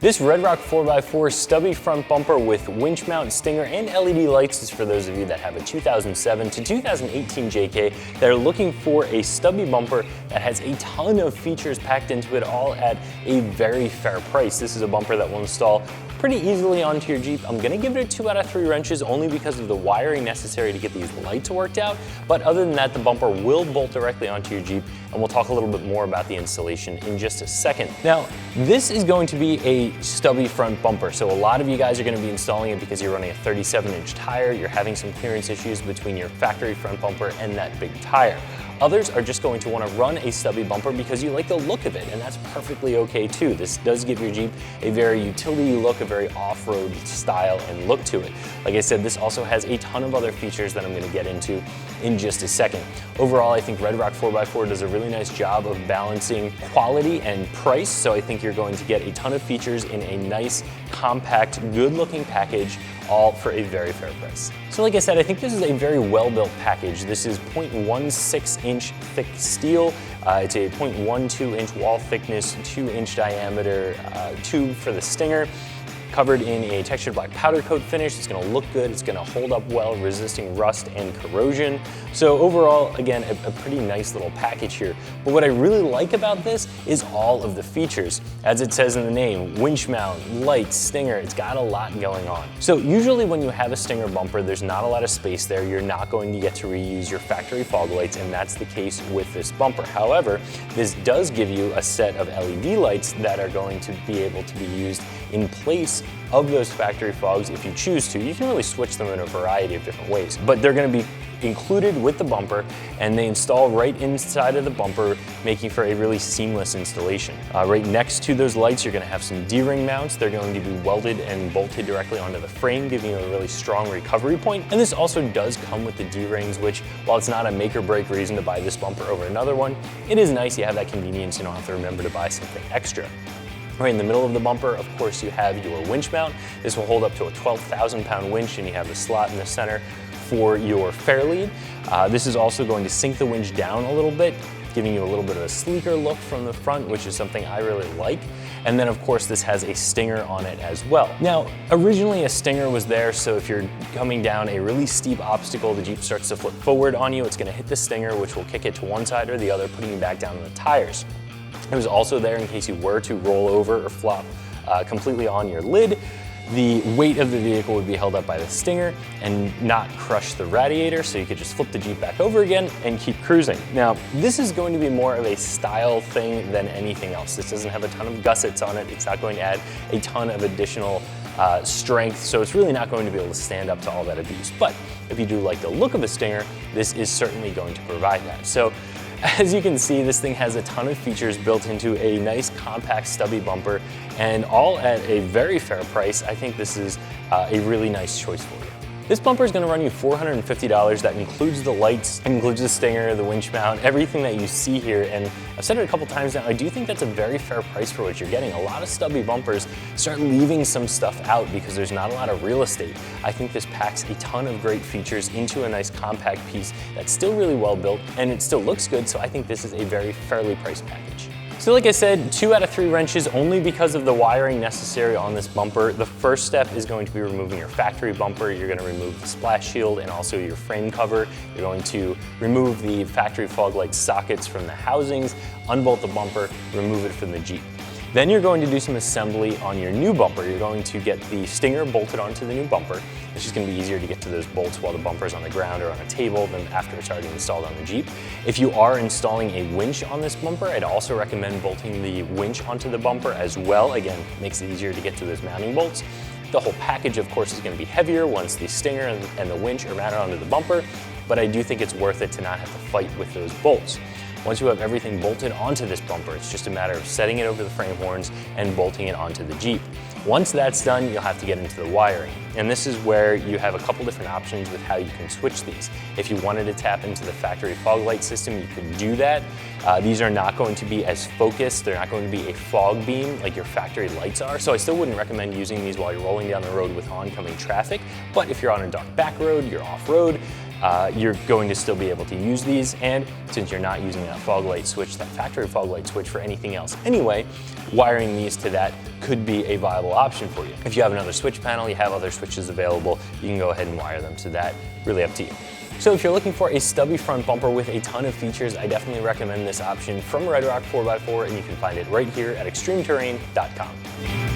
This RedRock 4x4 stubby front bumper with winch mount, stinger, and LED lights is for those of you that have a 2007 to 2018 JK that are looking for a stubby bumper that has a ton of features packed into it, all at a very fair price. This is a bumper that will install pretty easily onto your Jeep. I'm gonna give it a 2 out of 3 wrenches only because of the wiring necessary to get these lights worked out. But other than that, the bumper will bolt directly onto your Jeep, and we'll talk a little bit more about the installation in just a second. Now, this is going to be a stubby front bumper. So a lot of you guys are gonna be installing it because you're running a 37-inch tire, you're having some clearance issues between your factory front bumper and that big tire. Others are just going to want to run a stubby bumper because you like the look of it, and that's perfectly okay too. This does give your Jeep a very utility look, a very off-road style and look to it. Like I said, this also has a ton of other features that I'm going to get into in just a second. Overall, I think RedRock 4x4 does a really nice job of balancing quality and price, so I think you're going to get a ton of features in a nice, compact, good-looking package, all for a very fair price. So like I said, I think this is a very well-built package. This is 0.16-inch thick steel. It's a 0.12-inch wall thickness, 2-inch diameter tube for the stinger, covered in a textured black powder coat finish. It's gonna look good, it's gonna hold up well, resisting rust and corrosion. So overall, again, a pretty nice little package here. But what I really like about this is all of the features. As it says in the name, winch mount, lights, stinger, it's got a lot going on. So usually when you have a stinger bumper, there's not a lot of space there. You're not going to get to reuse your factory fog lights, and that's the case with this bumper. However, this does give you a set of LED lights that are going to be able to be used in place of those factory fogs if you choose to. You can really switch them in a variety of different ways, but they're going to be included with the bumper, and they install right inside of the bumper, making for a really seamless installation. Right next to those lights, you're going to have some D-ring mounts. They're going to be welded and bolted directly onto the frame, giving you a really strong recovery point. And this also does come with the D-rings, which, while it's not a make or break reason to buy this bumper over another one, it is nice you have that convenience. You don't have to remember to buy something extra. Right in the middle of the bumper, of course, you have your winch mount. This will hold up to a 12,000-pound winch, and you have the slot in the center for your fairlead. This is also going to sink the winch down a little bit, giving you a little bit of a sleeker look from the front, which is something I really like. And then of course this has a stinger on it as well. Now, originally a stinger was there, so if you're coming down a really steep obstacle, the Jeep starts to flip forward on you, it's gonna hit the stinger, which will kick it to one side or the other, putting you back down on the tires. It was also there in case you were to roll over or flop completely on your lid. The weight of the vehicle would be held up by the stinger and not crush the radiator, so you could just flip the Jeep back over again and keep cruising. Now, this is going to be more of a style thing than anything else. This doesn't have a ton of gussets on it. It's not going to add a ton of additional strength, so it's really not going to be able to stand up to all that abuse. But if you do like the look of a stinger, this is certainly going to provide that. So, as you can see, this thing has a ton of features built into a nice compact stubby bumper, and all at a very fair price. I think this is a really nice choice for you. This bumper is going to run you $450. That includes the lights, includes the stinger, the winch mount, everything that you see here. And I've said it a couple times now, I do think that's a very fair price for what you're getting. A lot of stubby bumpers start leaving some stuff out because there's not a lot of real estate. I think this packs a ton of great features into a nice compact piece that's still really well built, and it still looks good, so I think this is a very fairly priced package. So like I said, 2 out of 3 wrenches only because of the wiring necessary on this bumper. The first step is going to be removing your factory bumper. You're going to remove the splash shield and also your frame cover. You're going to remove the factory fog light sockets from the housings, unbolt the bumper, remove it from the Jeep. Then you're going to do some assembly on your new bumper. You're going to get the stinger bolted onto the new bumper. It's just going to be easier to get to those bolts while the bumper is on the ground or on a table than after it's already installed on the Jeep. If you are installing a winch on this bumper, I'd also recommend bolting the winch onto the bumper as well. Again, makes it easier to get to those mounting bolts. The whole package, of course, is going to be heavier once the stinger and the winch are mounted onto the bumper, but I do think it's worth it to not have to fight with those bolts. Once you have everything bolted onto this bumper, it's just a matter of setting it over the frame horns and bolting it onto the Jeep. Once that's done, you'll have to get into the wiring. And this is where you have a couple different options with how you can switch these. If you wanted to tap into the factory fog light system, you could do that. These are not going to be as focused. They're not going to be a fog beam like your factory lights are. So I still wouldn't recommend using these while you're rolling down the road with oncoming traffic. But if you're on a dark back road, you're off-road, you're going to still be able to use these, and since you're not using that fog light switch, that factory fog light switch for anything else anyway, wiring these to that could be a viable option for you. If you have another switch panel, you have other switches available, you can go ahead and wire them to that, really up to you. So if you're looking for a stubby front bumper with a ton of features, I definitely recommend this option from RedRock 4x4, and you can find it right here at ExtremeTerrain.com.